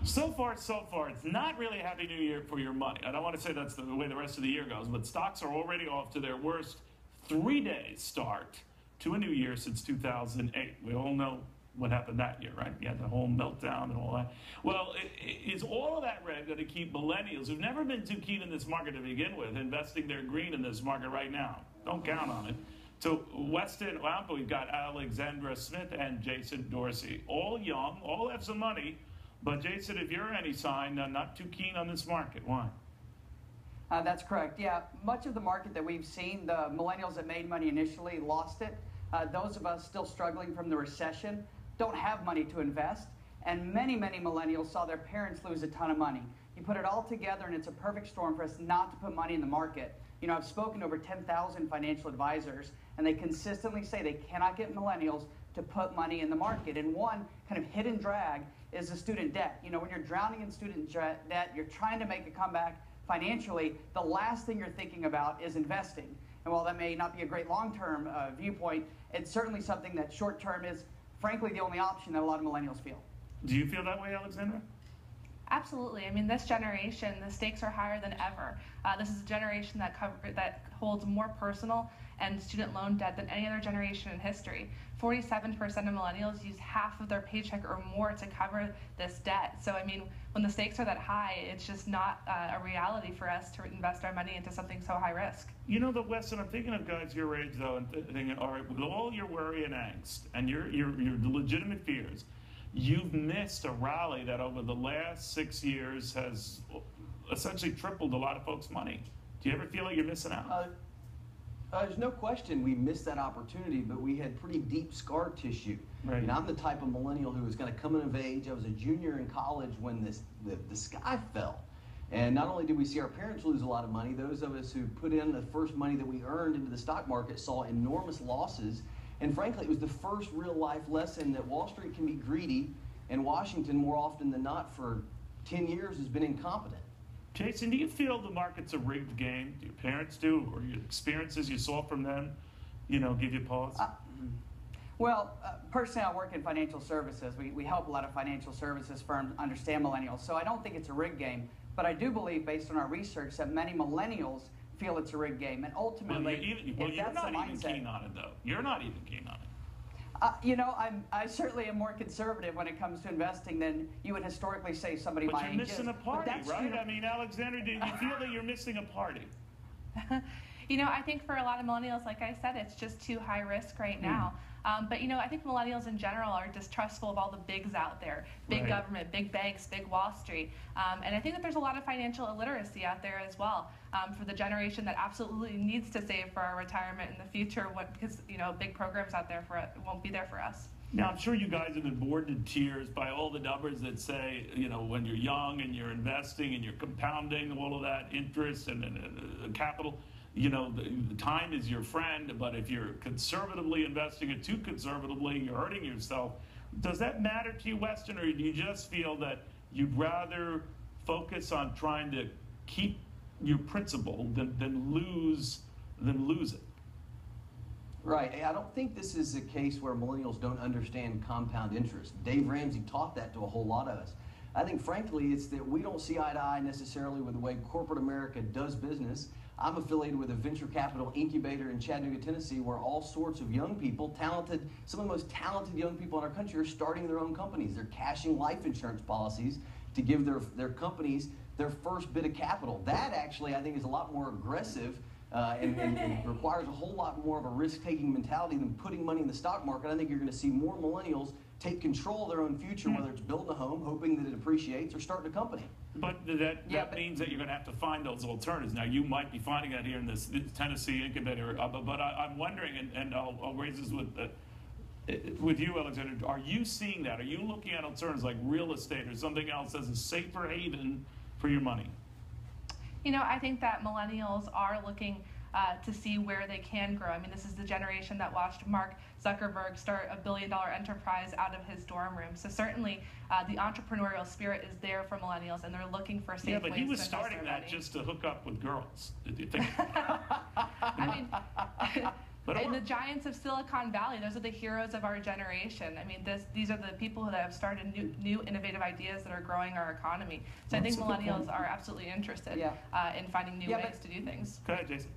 So far, so far, it's not really a happy new year for your money. I don't want to say that's the way the rest of the year goes, but stocks are already off to their worst 3-day start to a new year since 2008. We all know what happened that year, right? You had the whole meltdown and all that. Well, is all of that red going to keep millennials, who've never been too keen in this market to begin with, investing their green in this market right now? Don't count on it. So Weston Wamp, we've got Alexandra Smith and Jason Dorsey. All young, all have some money. But Jason, if you're any sign, not too keen on this market. Why? That's correct. Yeah, much of the market that we've seen, the millennials that made money initially lost it. Those of us still struggling from the recession don't have money to invest. And many, many millennials saw their parents lose a ton of money. You put it all together and it's a perfect storm for us not to put money in the market. You know, I've spoken to over 10,000 financial advisors, and they consistently say they cannot get millennials to put money in the market. And one kind of hidden drag is the student debt. You know, when you're drowning in student debt, you're trying to make a comeback financially, the last thing you're thinking about is investing. And while that may not be a great long-term viewpoint, it's certainly something that short-term is, frankly, the only option that a lot of millennials feel. Do you feel that way, Alexandra? Absolutely. I mean, this generation, the stakes are higher than ever. This is a generation that holds more personal and student loan debt than any other generation in history. 47% of millennials use half of their paycheck or more to cover this debt. So, I mean, when the stakes are that high, it's just not a reality for us to invest our money into something so high risk. You know, Weston, I'm thinking of guys your age, though, and thinking, all right, with all your worry and angst and your legitimate fears, you've missed a rally that over the last 6 years has essentially tripled a lot of folks' money. Do you ever feel like you're missing out? There's no question we missed that opportunity, but we had pretty deep scar tissue. Right. And I'm the type of millennial who was going to come in of age. I was a junior in college when the sky fell. And not only did we see our parents lose a lot of money, those of us who put in the first money that we earned into the stock market saw enormous losses. And frankly, it was the first real life lesson that Wall Street can be greedy, and Washington, more often than not, for 10 years has been incompetent. Jason, do you feel the market's a rigged game? Do your parents do, or your experiences you saw from them, you know, give you pause? Personally, I work in financial services. We help a lot of financial services firms understand millennials. So I don't think it's a rigged game, but I do believe, based on our research, that many millennials feel it's a rigged game. And ultimately, you're not even keen on it, though. You're not even keen on it. You know, I certainly am more conservative when it comes to investing than you would historically say somebody my age is. But you're missing a party, right? I mean, Alexandra, do you feel that you're missing a party? You know, I think for a lot of millennials, like I said, it's just too high risk right now. But, you know, I think millennials in general are distrustful of all the bigs out there, big government, big banks, big Wall Street. And I think that there's a lot of financial illiteracy out there as well for the generation that absolutely needs to save for our retirement in the future because, you know, big programs out there won't be there for us. Now, I'm sure you guys have been bored to tears by all the numbers that say, you know, when you're young and you're investing and you're compounding all of that interest and capital, you know, the time is your friend, but if you're conservatively investing it too conservatively, you're hurting yourself. Does that matter to you, Weston, or do you just feel that you'd rather focus on trying to keep your principal than lose it? Right. I don't think this is a case where millennials don't understand compound interest. Dave Ramsey taught that to a whole lot of us. I think, frankly, it's that we don't see eye to eye necessarily with the way corporate America does business. I'm affiliated with a venture capital incubator in Chattanooga, Tennessee, where all sorts of young people, talented, some of the most talented young people in our country are starting their own companies. They're cashing life insurance policies to give their companies their first bit of capital. That actually, I think, is a lot more aggressive and requires a whole lot more of a risk-taking mentality than putting money in the stock market. I think you're going to see more millennials take control of their own future, whether it's building a home, hoping that it appreciates, or starting a company. But that means that you're going to have to find those alternatives. Now, you might be finding that here in this Tennessee incubator, but I'm wondering, and I'll raise this with you, Alexander, are you seeing that? Are you looking at alternatives like real estate or something else as a safer haven for your money? You know, I think that millennials are looking to see where they can grow. I mean, this is the generation that watched Mark Zuckerberg start a billion-dollar enterprise out of his dorm room. So certainly the entrepreneurial spirit is there for millennials, and they're looking for safe ways to invest their money. Yeah, but he was starting that just to hook up with girls. Did you think? I mean, And the giants of Silicon Valley, those are the heroes of our generation. I mean, these are the people that have started new innovative ideas that are growing our economy. So I think millennials are absolutely interested in finding new ways to do things. Go ahead, Jason.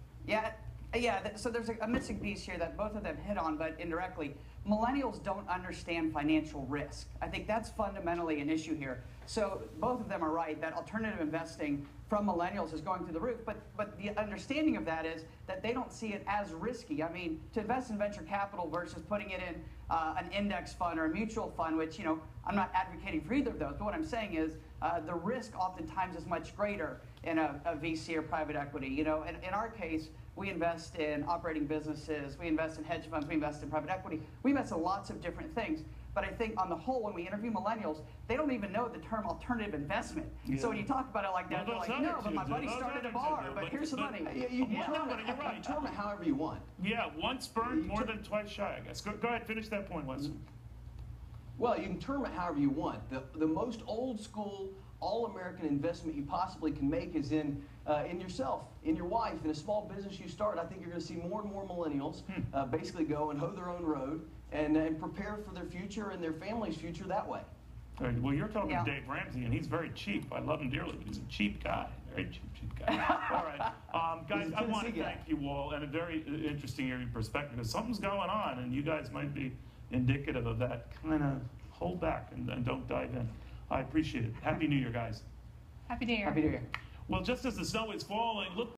So there's a missing piece here that both of them hit on, but indirectly. Millennials don't understand financial risk. I think that's fundamentally an issue here. So both of them are right that alternative investing from millennials is going through the roof, but the understanding of that is that they don't see it as risky. I mean, to invest in venture capital versus putting it in an index fund or a mutual fund, which, you know, I'm not advocating for either of those, but what I'm saying is the risk oftentimes is much greater in a VC or private equity. You know, in our case, we invest in operating businesses, we invest in hedge funds, we invest in private equity, we invest in lots of different things. But I think on the whole, when we interview millennials, they don't even know the term alternative investment. Yeah. So when you talk about it like that, they're like, no, but my buddy started a bar, but here's the money. You term it however you want. Yeah, once burned, more than twice shy, I guess. Go ahead, finish that point, Weston. Well, you can term it however you want. The most old school, all-American investment you possibly can make is in yourself, in your wife, in a small business you start. I think you're going to see more and more millennials basically go and hoe their own road and prepare for their future and their family's future that way. Right. Well, you're talking to Dave Ramsey, and he's very cheap. I love him dearly, but he's a cheap guy. Very cheap guy. All right. Guys, I want to thank you all, and a very interesting area of perspective, because something's going on, and you guys might be indicative of that. Kind of hold back and don't dive in. I appreciate it. Happy New Year, guys. Happy New Year. Happy New Year. Well, just as the snow is falling, look